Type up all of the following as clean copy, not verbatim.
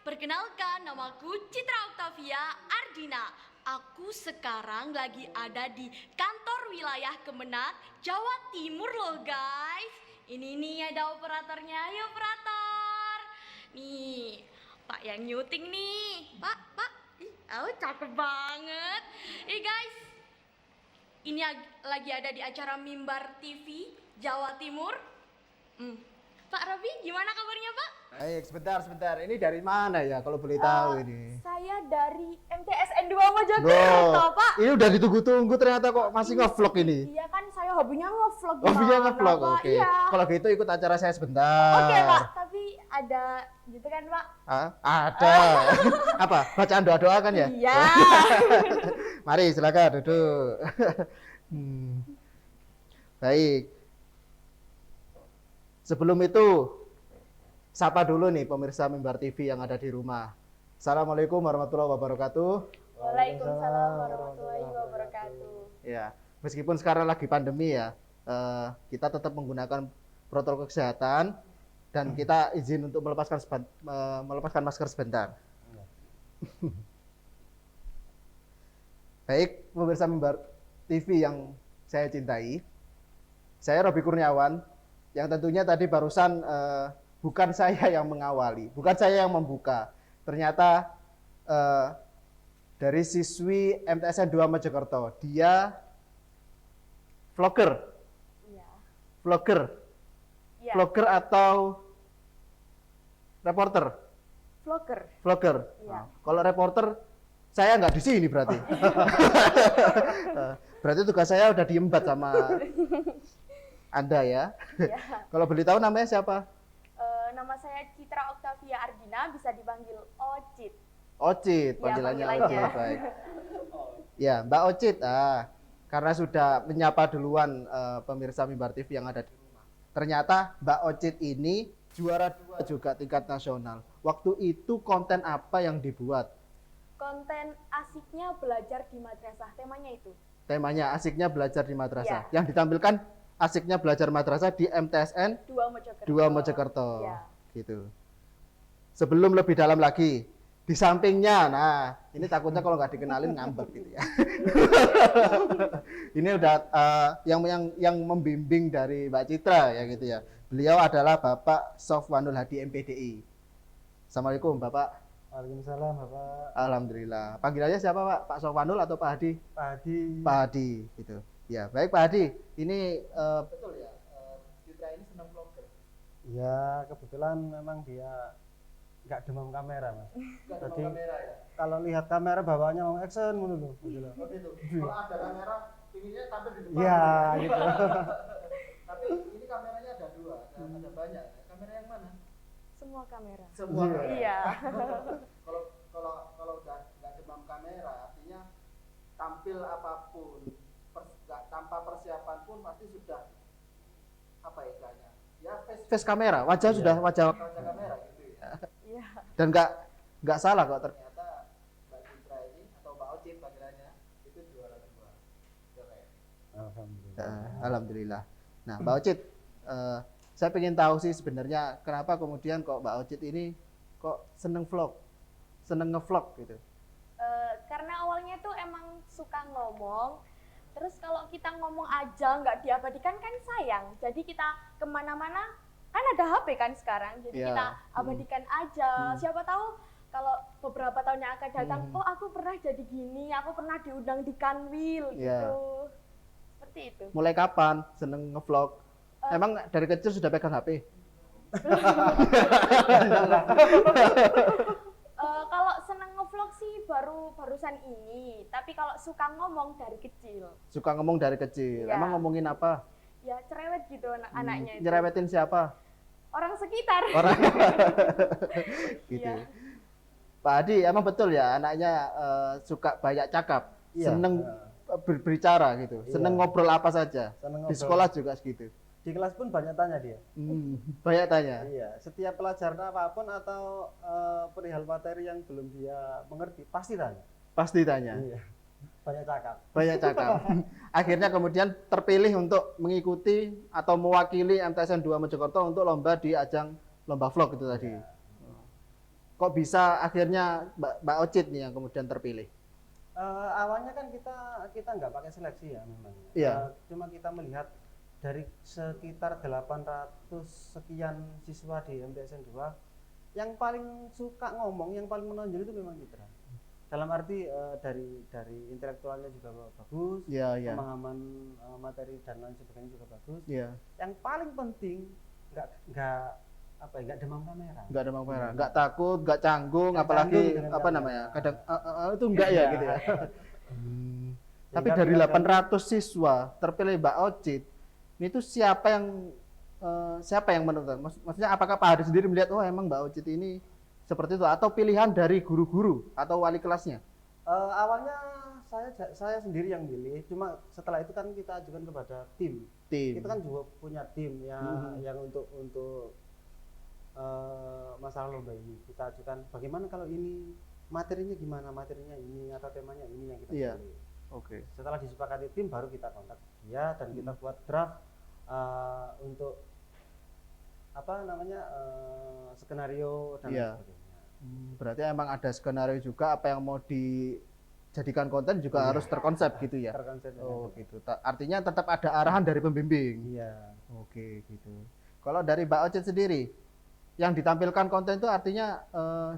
Perkenalkan, namaku Citra Octavia Ardina. Aku sekarang lagi ada di kantor wilayah Kemenat, Jawa Timur loh guys. Ini nih ada operatornya, ayo operator. Nih, Pak yang nyuting nih. Pak. Cakep banget. Guys, ini lagi ada di acara Mimbar TV Jawa Timur. Pak Robi, gimana kabarnya Pak? Baik, sebentar. Ini dari mana ya kalau boleh tahu ini? Saya dari MTSN 2 Mojokerto, Pak. Ini udah ditunggu-tunggu ternyata kok masih nge-vlog ini. Iya kan, saya hobinya nge-vlog. Hobinya nge-vlog, Pak? oke. Iya. Kalau gitu ikut acara saya sebentar. Oke, Pak. Tapi ada gitu kan, Pak? Hah? Ada. Apa? Bacaan doa-doa kan ya? Iya. Mari silakan duduk. Baik. Sebelum itu, sapa dulu nih pemirsa Mimbar TV yang ada di rumah. Assalamualaikum warahmatullahi wabarakatuh. Waalaikumsalam warahmatullahi wabarakatuh. Ya, meskipun sekarang lagi pandemi ya, kita tetap menggunakan protokol kesehatan dan kita izin untuk melepaskan masker sebentar. Baik, pemirsa Mimbar TV yang saya cintai, saya Robi Kurniawan. Yang tentunya tadi barusan bukan saya yang mengawali, bukan saya yang membuka. Ternyata dari siswi MTSN 2 Mojokerto, dia vlogger. Iya. Vlogger. Iya. Vlogger atau reporter? Vlogger. Iya. Kalau reporter, saya nggak di sini berarti. Berarti tugas saya udah diembat sama Anda ya. Iya. Kalau boleh tahu namanya siapa? Nama saya Citra Octavia Ardina, bisa dipanggil Ocit. Ocit, Ya, panggilannya panggilannya. Ocit, baik. Ya, Mbak Ocit, karena sudah menyapa duluan pemirsa Mimbar TV yang ada di rumah. Ternyata Mbak Ocit ini juara 2 juga tingkat nasional. Waktu itu konten apa yang dibuat? Konten asiknya belajar di madrasah, temanya itu. Temanya asiknya belajar di madrasah. Ya. Yang ditampilkan asiknya belajar madrasah di MTSN 2 Mojokerto. Ya. Gitu. Sebelum lebih dalam lagi, di sampingnya, nah ini takutnya kalau nggak dikenalin ngambek gitu ya. Ini udah yang membimbing dari Mbak Citra ya gitu ya. Beliau adalah Bapak Sofwanul Hadi MPDI. Assalamualaikum Bapak. Waalaikumsalam Bapak. Alhamdulillah. Panggilannya siapa Pak? Pak Sofwanul atau Pak Hadi? Pak Hadi. Pak Hadi gitu. Ya baik Pak Hadi. Ini betul ya. Citra ini senang vlogger. Ya kebetulan memang dia nggak demam kamera Mas. Nggak Jadi demam kamera ya. kalau lihat kamera bawaannya mau action mulu loh. Gitu loh. Oh gitu. Kalau ada kamera, pinginnya tampil di depan. Iya gitu. Tapi ini kameranya ada dua, ada banyak. Kamera yang mana? Semua kamera. Semua. Iya. Kalau udah nggak demam kamera, artinya tampil apapun, tanpa persiapan pun pasti sudah apa istilahnya? Ya face kamera, wajah Iya. sudah wajah kamera gitu ya. Iya. Dan nggak salah kok ternyata Mbak Citra ini atau Mbak Ocit panggilannya itu juara 2. Alhamdulillah. Alhamdulillah. Nah Mbak Ocit, saya pengen tahu sih sebenarnya kenapa kemudian kok Mbak Ocit ini kok seneng ngevlog gitu. Karena awalnya tuh emang suka ngomong, terus kalau kita ngomong aja nggak diabadikan kan sayang. Jadi kita kemana-mana kan ada HP kan sekarang, jadi Iya. kita abadikan aja. Siapa tahu kalau beberapa tahun yang akan datang, oh aku pernah jadi gini, aku pernah diundang di Kanwil Iya. gitu. Seperti itu. Mulai kapan seneng ngevlog? Emang dari kecil sudah pegang HP? Kalau seneng ngevlog sih barusan ini, tapi kalau suka ngomong dari kecil. Suka ngomong dari kecil. Iya. Emang ngomongin apa? Ya cerewet gitu anak-anaknya itu. Nyerewetin siapa? Orang sekitar. Orang gitu. Iya. Pak Hadi, emang betul ya anaknya suka banyak cakap, Iya. seneng berbicara gitu, Iya. seneng ngobrol apa saja. Seneng Di ngobrol. sekolah juga segitu. Di kelas pun banyak tanya dia. Banyak tanya. Iya. Setiap pelajaran apapun atau perihal materi yang belum dia mengerti pasti tanya. Pasti tanya. Iya. Banyak cakap. Banyak cakap. Akhirnya kemudian terpilih untuk mengikuti atau mewakili MTSN 2 Mojokerto untuk lomba di ajang lomba vlog itu tadi. kok bisa akhirnya Mbak Ocit nih yang kemudian terpilih? Awalnya kan kita nggak pakai seleksi ya memang. Iya. Cuma kita melihat dari sekitar 800 sekian siswa di MTSN 2 yang paling suka ngomong, yang paling menonjol itu memang Citra. Dalam arti dari intelektualnya juga bagus, Iya, iya. pemahaman materi dan lain sebagainya juga bagus. Iya. Yang paling penting nggak demam kamera. Nggak ada merah, nggak takut, nggak canggung, Nggak apalagi canggung dengan apa kamera. namanya? Kadang itu enggak ya Iya. gitu ya. Tapi Sehingga dari kadang- 800 siswa terpilih Mbak Ocit, itu siapa yang menentukan? Maksudnya apakah Pak Hadi sendiri melihat oh emang Mbak Ocit ini seperti itu atau pilihan dari guru-guru atau wali kelasnya? Awalnya saya sendiri yang milih, cuma setelah itu kan kita ajukan kepada tim. Tim. Kita kan juga punya tim yang untuk masalah lomba ini kita ajukan bagaimana kalau ini materinya gimana, materinya ini atau temanya ini yang kita Iya. pilih. Oke. Setelah disepakati tim baru kita kontak dia dan kita buat draft untuk apa namanya skenario dan lain Iya. sebagainya. Berarti emang ada skenario juga apa yang mau dijadikan konten juga Iya. harus terkonsep gitu ya. Terkonsep. Oh gitu. Artinya tetap ada arahan dari pembimbing. Iya. Oke gitu. Kalau dari Mbak Ocit sendiri, yang ditampilkan konten itu artinya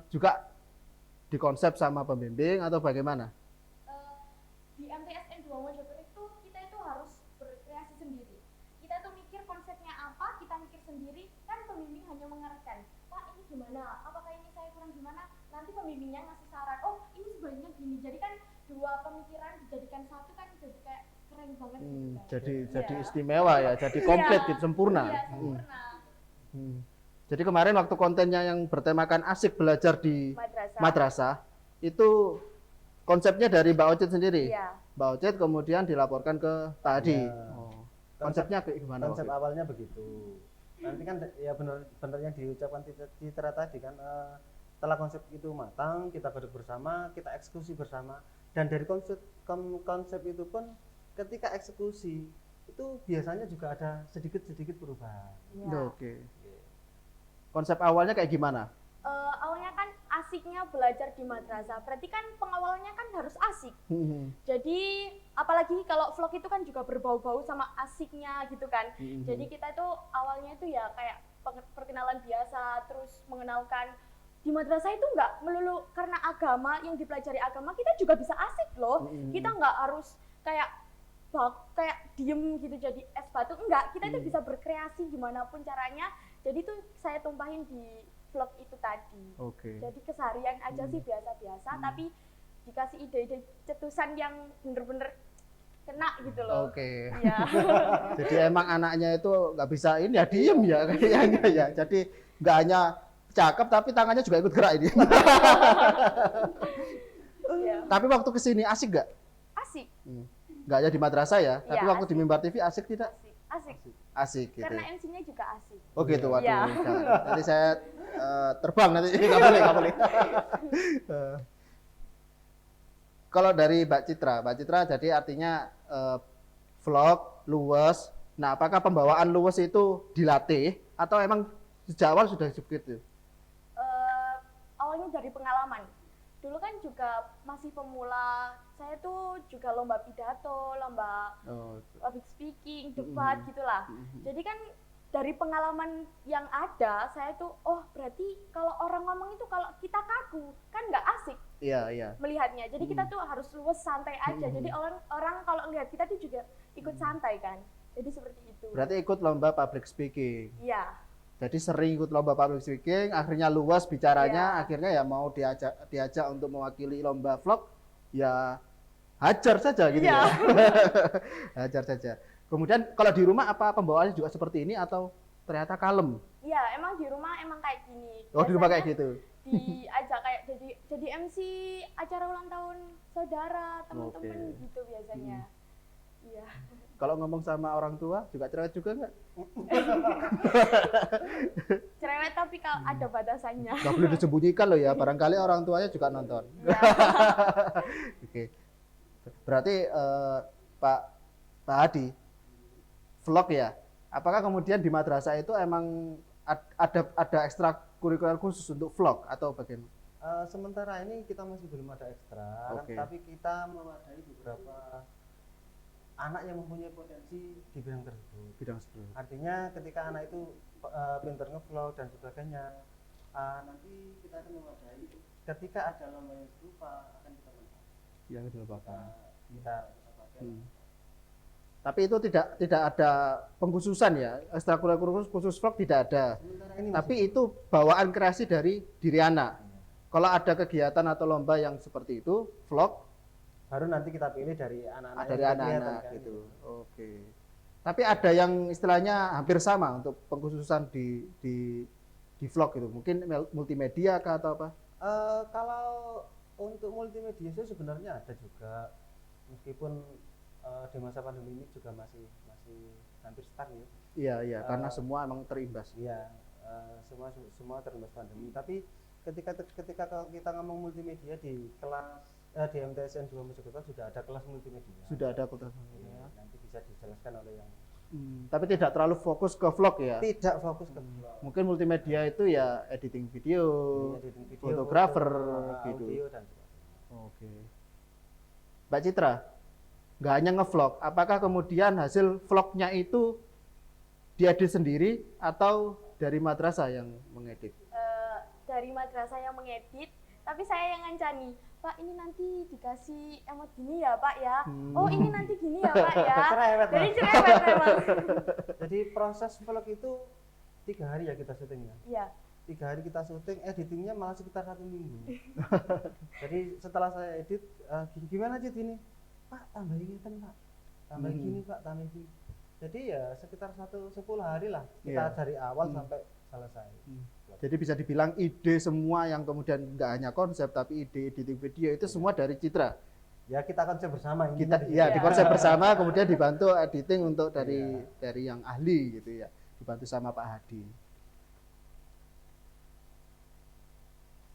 juga dikonsep sama pembimbing atau bagaimana? Di MTSN 2 Mojokerto itu kita itu harus berkreasi sendiri. Kita tuh mikir konsepnya apa, kita mikir sendiri, kan pembimbing hanya mengarahkan, Pak ini gimana, apakah ini saya kurang gimana, nanti pembimbingnya ngasih saran, oh ini sebaiknya gini. Jadi kan dua pemikiran dijadikan satu kan jadi kayak keren banget gitu kan. Jadi Iya. istimewa ya, jadi komplit Iya. gitu, sempurna. Iya, sempurna. Hmm. Jadi kemarin waktu kontennya yang bertemakan asik belajar di Madrasah. madrasah, itu konsepnya dari Mbak Ocit sendiri. Iya. Mbak Ocit kemudian dilaporkan ke Pak Hadi. Iya. Oh. Konsepnya kayak gimana? Konsep waktu itu? awalnya begitu. Nanti kan ya benar yang diucapkan Citra tadi kan setelah konsep itu matang, kita duduk bersama, kita eksekusi bersama, dan dari konsep itu pun ketika eksekusi itu biasanya juga ada sedikit perubahan. Iya. Oke. Konsep awalnya kayak gimana? Awalnya kan asiknya belajar di madrasah, berarti kan pengawalnya kan harus asik. Hmm. Jadi apalagi kalau vlog itu kan juga berbau-bau sama asiknya gitu kan. Mhm. Jadi kita itu awalnya itu ya kayak perkenalan biasa, terus mengenalkan di madrasah itu nggak melulu karena agama, yang dipelajari agama kita juga bisa asik loh. Mhm. Kita nggak harus kayak diem gitu jadi es batu, enggak, kita itu bisa berkreasi gimana pun caranya. Jadi tuh saya tumpahin di vlog itu tadi. Oke. Jadi keseharian aja sih biasa-biasa, tapi dikasih ide-ide cetusan yang bener-bener kena gitu loh. Oke. Iya. Jadi emang anaknya itu nggak bisa ini ya diem ya kayaknya ya. Jadi nggak hanya cakep tapi tangannya juga ikut gerak ini. Iya. Tapi waktu kesini asik nggak? Asik. Nggak aja di madrasah ya. Tapi Iya, waktu di asik. Mimbar TV asik tidak? Asik. Asik gitu. Karena MC-nya juga asik. Oh gitu, waduh. Iya. jangan. Nanti saya terbang nanti nggak boleh, nggak boleh. Kalau dari Mbak Citra jadi artinya vlog luwes. Nah, apakah pembawaan luwes itu dilatih atau emang sejak awal sudah begitu? Awalnya dari pengalaman. Dulu kan juga masih pemula. Saya tuh juga lomba pidato, lomba Oh, public speaking, debat gitulah. Jadi kan dari pengalaman yang ada, saya tuh oh berarti kalau orang ngomong itu kalau kita kaku kan nggak asik iya. melihatnya. Jadi kita tuh harus luwes, santai aja. Jadi orang kalau lihat kita tuh juga ikut santai kan. Jadi seperti itu. Berarti ikut lomba public speaking. Iya. Jadi sering ikut lomba public speaking, akhirnya luas bicaranya, Iya. akhirnya ya mau diajak untuk mewakili lomba vlog, ya hajar saja gitu Iya. ya. Hajar saja. Kemudian kalau di rumah apa pembawaannya juga seperti ini atau ternyata kalem? Iya, emang di rumah emang kayak gini. Oh di rumah kayak Biasanya gitu. diajak kayak jadi MC acara ulang tahun saudara, teman-teman Oke. gitu biasanya. Iya. Kalau ngomong sama orang tua juga cerewet juga nggak? Cerewet tapi kalau ada batasannya. Nggak boleh disembunyikan loh ya, barangkali orang tuanya juga nonton. Iya. Oke. Berarti Pak Hadi vlog ya. Apakah kemudian di madrasah itu emang ada ekstra ekstrakurikuler khusus untuk vlog atau bagaimana? Sementara ini kita masih belum ada ekstra, Oke. tapi kita mewadai beberapa anak yang mempunyai potensi di bidang tersebut. Bidang seperti Artinya ketika anak itu pintar ngevlog dan sebagainya, nanti kita akan mewadai ketika ada lomba yang serupa akan kita manfaatkan. yang dilupakan. Kita pakai. Tapi itu tidak ada pengkhususan ya, ekstrakurikuler khusus vlog tidak ada. Sementara ini Tapi itu bawaan kreasi dari diri anak. Kalau ada kegiatan atau lomba yang seperti itu, vlog baru nanti kita pilih dari anak-anak dari yang kita anak-anak kelihatan kan. gitu. Oke. Tapi ada yang istilahnya hampir sama untuk pengkhususan di vlog itu. Mungkin multimedia kah atau apa? Kalau untuk multimedia sih sebenarnya ada juga, meskipun di masa pandemi ini juga masih hampir stuck ya. Iya, karena semua emang terimbas. Iya, semua terimbas pandemi. Tapi ketika kalau kita ngomong multimedia di kelas di MTSN 2 Mojokerto sudah ada kelas multimedia. Sudah ada kota. Iya, nanti bisa dijelaskan oleh yang Tapi tidak terlalu fokus ke vlog ya. tidak fokus ke vlog. Mungkin multimedia itu ya editing video, Editing video, fotografer foto, gitu. audio dan sebagainya. Oke. Mbak Citra, nggak hanya ngevlog, apakah kemudian hasil vlognya itu diedit sendiri atau dari madrasah yang mengedit? Dari madrasah yang mengedit, tapi saya yang ngancani, Pak ini nanti dikasih emot gini ya Pak ya, oh ini nanti gini ya Pak ya. Cerewet, Jadi Mas. cerewet memang. Jadi proses vlog itu 3 hari ya kita syutingnya. Iya. 3 hari kita syuting, editingnya malah sekitar 1 minggu. Jadi setelah saya edit, gimana Cid ini? Pak tambah ini kan Pak, tambah gini Pak, tambah gini. Jadi ya sekitar 10 hari lah kita Iya. dari awal sampai selesai. Jadi bisa dibilang ide semua yang kemudian nggak hanya konsep tapi ide editing video itu semua dari Citra. Ya kita konsep bersama ini. Kita ya di konsep bersama kemudian dibantu editing untuk dari yang ahli gitu ya, dibantu sama Pak Hadi.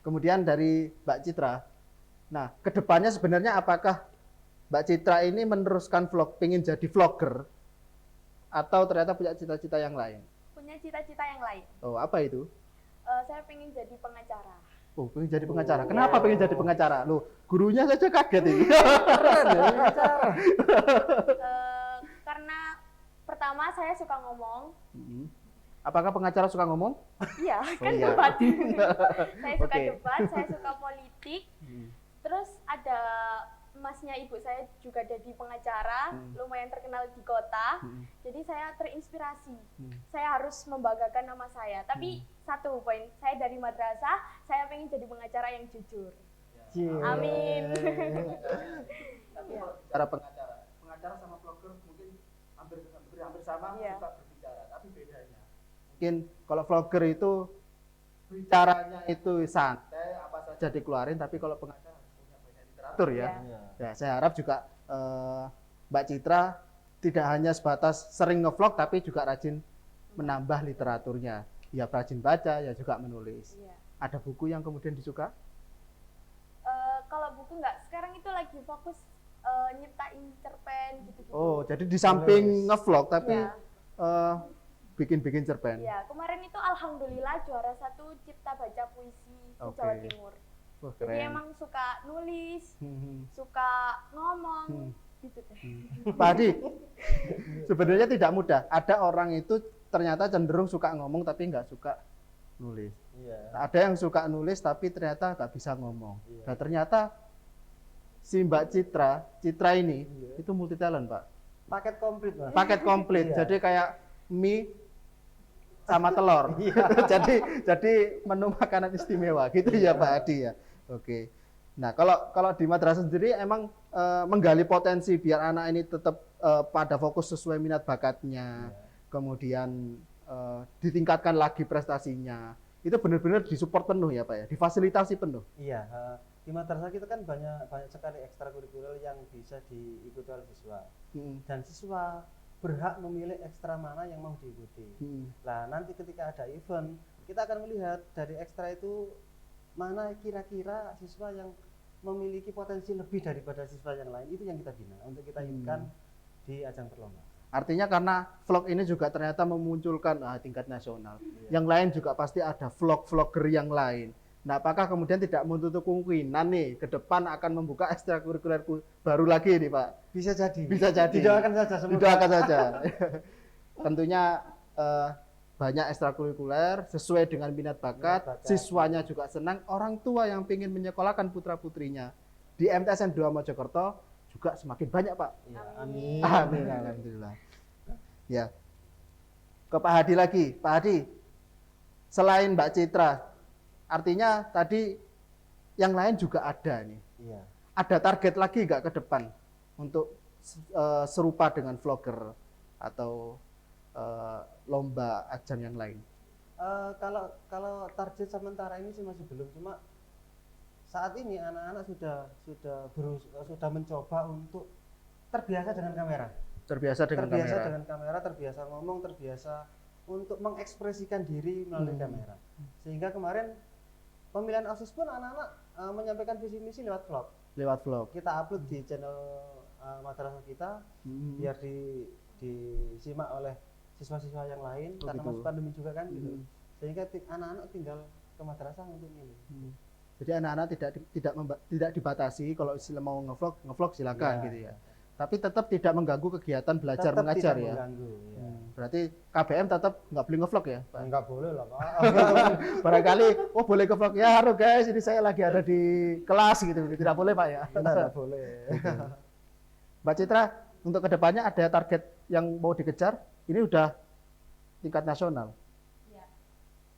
Kemudian dari Mbak Citra. Nah, kedepannya sebenarnya apakah Mbak Citra ini meneruskan vlog, pengen jadi vlogger atau ternyata punya cita-cita yang lain? Punya cita-cita yang lain. Oh, apa itu? Saya pengen jadi pengacara. Oh, pengen jadi pengacara. Kenapa pengen jadi pengacara? Loh, gurunya saja kaget ini. Keren ya pengacara. Karena pertama saya suka ngomong. Apakah pengacara suka ngomong? Iya, kan iya. debat. Saya suka Oke. debat, saya suka politik. Terus ada masnya ibu saya juga jadi pengacara, lumayan terkenal di kota. Jadi saya terinspirasi. Saya harus membanggakan nama saya. Tapi satu poin, saya dari madrasah, saya pengen jadi pengacara yang jujur. Amin. Cara pengacara sama vlogger mungkin hampir sama, Iya. suka berbicara, tapi bedanya mungkin kalau vlogger itu bicaranya itu santai, apa saja dikeluarin, tapi kalau pengacara punya banyak literatur ya. Iya. Ya, saya harap juga Mbak Citra tidak hanya sebatas sering ngevlog tapi juga rajin menambah literaturnya. Ya rajin baca, ya juga menulis. Iya. Ada buku yang kemudian disuka? Kalau buku nggak, sekarang itu lagi fokus nyiptain cerpen gitu-gitu. Oh, jadi di samping ngevlog tapi Iya. bikin-bikin cerpen. Iya, kemarin itu alhamdulillah juara 1 cipta baca puisi di Oke. Jawa Timur. Wah, Jadi keren. emang suka nulis, Hmm. suka ngomong, gitu deh. Pak Adi, sebenarnya tidak mudah. Ada orang itu ternyata cenderung suka ngomong tapi nggak suka nulis. Iya. Ada yang suka nulis tapi ternyata nggak bisa ngomong. Iya. Nah ternyata si Mbak Citra ini Iya. itu multi talent Pak. Paket komplit Mas. Paket komplit. Iya. Jadi kayak mie sama telur. Iya. jadi menu makanan istimewa gitu ya Pak Adi ya. Oke. Nah kalau di madrasah sendiri emang menggali potensi biar anak ini tetap pada fokus sesuai minat bakatnya. Kemudian ditingkatkan lagi prestasinya. Itu benar-benar disupport penuh ya Pak ya, difasilitasi penuh. Iya, di madrasah kita kan banyak sekali ekstrakurikuler yang bisa diikuti oleh siswa. Dan siswa berhak memilih ekstra mana yang mau diikuti. Nah, nanti ketika ada event, kita akan melihat dari ekstra itu mana kira-kira siswa yang memiliki potensi lebih daripada siswa yang lain, itu yang kita bina untuk kita ikutkan di ajang perlombaan. Artinya karena vlog ini juga ternyata memunculkan tingkat nasional. Yang lain juga pasti ada vlogger yang lain. Nah, apakah kemudian tidak menutup kemungkinan nih ke depan akan membuka ekstrakurikuler baru lagi nih, Pak? Bisa jadi. Bisa jadi. Didoakan saja semoga. Didoakan saja. Tentunya banyak ekstrakurikuler sesuai dengan minat bakat, siswanya juga senang, orang tua yang ingin menyekolahkan putra-putrinya di MTSN 2 Mojokerto juga semakin banyak, Pak. Ya, amin. Amin, alhamdulillah. Ya. Ke Pak Hadi lagi. Pak Hadi, selain Mbak Citra, artinya tadi yang lain juga ada nih. Iya. Ada target lagi nggak ke depan untuk serupa dengan vlogger atau lomba ajang yang lain? Kalau target sementara ini sih masih belum, cuma saat ini anak-anak sudah mencoba untuk terbiasa dengan kamera. Terbiasa dengan kamera, terbiasa ngomong, terbiasa untuk mengekspresikan diri melalui kamera. Sehingga kemarin pemilihan OSIS pun anak-anak menyampaikan visi misi lewat vlog. Kita upload di channel madrasah kita biar disimak oleh siswa-siswa yang lain karena masih pandemi juga kan gitu. Sehingga anak-anak tinggal ke madrasah untuk ini. Jadi anak-anak tidak dibatasi, kalau mau ngevlog silakan Ya. gitu ya. Tapi tetap tidak mengganggu kegiatan belajar Tetap mengajar tidak ya. mengganggu, ya. Berarti KBM tetap nggak boleh ngevlog ya, Pak? Enggak boleh lah, Pak. Barangkali, boleh ngevlog ya, halo guys, ini saya lagi ada di kelas gitu. Tidak boleh, Pak ya? Enggak boleh. Mbak Citra, untuk kedepannya ada target yang mau dikejar? Ini udah tingkat nasional. Ya,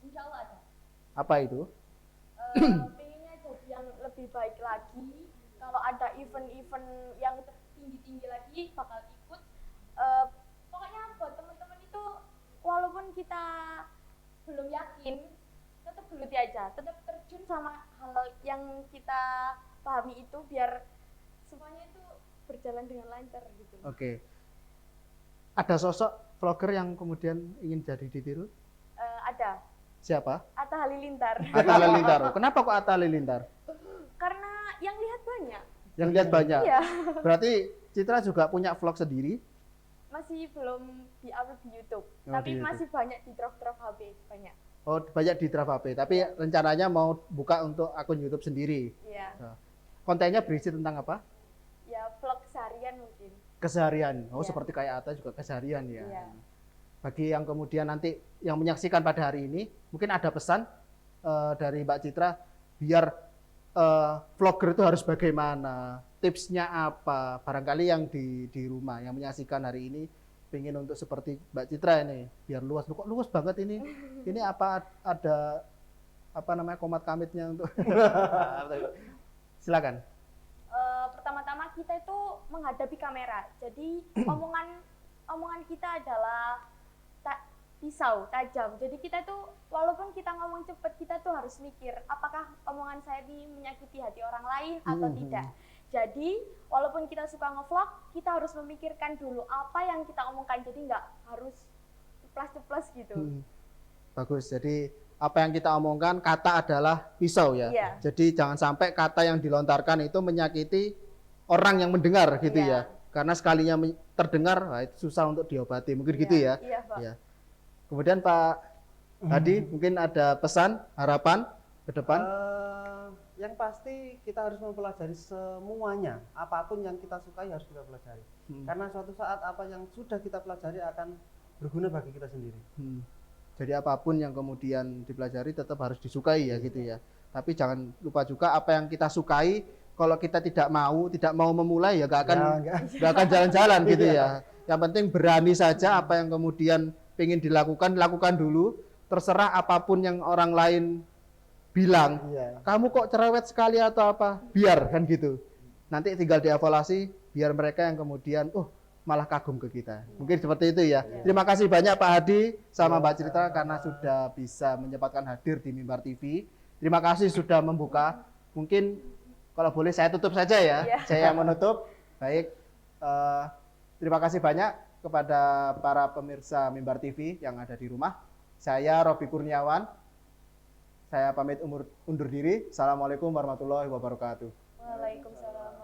insya Allah ada. Apa itu? Pengennya jadi yang lebih baik lagi. Kalau ada event-event yang tinggi-tinggi lagi bakal ikut. Pokoknya buat teman-teman itu walaupun kita belum yakin, tetap geluti aja, tetap terjun sama hal yang kita pahami itu biar semuanya itu berjalan dengan lancar gitu. Oke. Ada sosok vlogger yang kemudian ingin jadi ditiru? Ada. Siapa? Atta Halilintar. Atta Halilintar. Kenapa kok Atta Halilintar? Karena yang lihat banyak. Yang lihat banyak. Iya. Berarti Citra juga punya vlog sendiri? Masih belum di-upload di YouTube, Oh, tapi di YouTube. masih banyak di drop-drop HP banyak. Oh, banyak di Draft HP. Tapi rencananya mau buka untuk akun YouTube sendiri. Iya. Nah, kontennya berisi tentang apa? Ya vlog seharian mungkin. Keseharian. Oh, Iya. seperti kayak Atta juga keseharian ya. Iya. Bagi yang kemudian nanti yang menyaksikan pada hari ini, mungkin ada pesan dari Mbak Citra biar vlogger itu harus bagaimana, tipsnya apa, barangkali yang di rumah yang menyaksikan hari ini pengen untuk seperti Mbak Citra ini biar luas. Kok luas banget ini apa ada apa namanya komat kamitnya untuk silakan. Pertama-tama kita itu menghadapi kamera, jadi omongan kita adalah pisau tajam. Jadi kita tuh walaupun kita ngomong cepet, kita tuh harus mikir apakah omongan saya ini menyakiti hati orang lain atau tidak. Jadi walaupun kita suka ngevlog, kita harus memikirkan dulu apa yang kita omongkan. Jadi nggak harus ceplas-ceplos gitu. Bagus. Jadi apa yang kita omongkan kata adalah pisau ya. Iya. Jadi jangan sampai kata yang dilontarkan itu menyakiti orang yang mendengar gitu Iya. ya. Karena sekalinya terdengar, wah, itu susah untuk diobati. Mungkin gitu ya. Iya, Pak. Ya. Kemudian Pak Hadi mungkin ada pesan, harapan ke depan? Yang pasti kita harus mempelajari semuanya, apapun yang kita sukai harus kita pelajari. Karena suatu saat apa yang sudah kita pelajari akan berguna bagi kita sendiri. Jadi apapun yang kemudian dipelajari tetap harus disukai ya gitu ya. Tapi jangan lupa juga apa yang kita sukai, kalau kita tidak mau memulai ya gak akan jalan-jalan gitu ya. Yang penting berani saja apa yang kemudian pengen lakukan dulu. Terserah apapun yang orang lain bilang, kamu kok cerewet sekali atau apa, biar kan gitu. Nanti tinggal dievaluasi, biar mereka yang kemudian, malah kagum ke kita. Mungkin seperti itu ya. Terima kasih banyak Pak Hadi sama Mbak Citra karena sudah bisa menyempatkan hadir di Mimbar TV. Terima kasih sudah membuka. Mungkin kalau boleh saya tutup saja ya. Saya menutup. Baik. Terima kasih banyak kepada para pemirsa Mimbar TV yang ada di rumah. Saya Robi Kurniawan. Saya pamit undur diri. Assalamualaikum warahmatullahi wabarakatuh. Waalaikumsalam.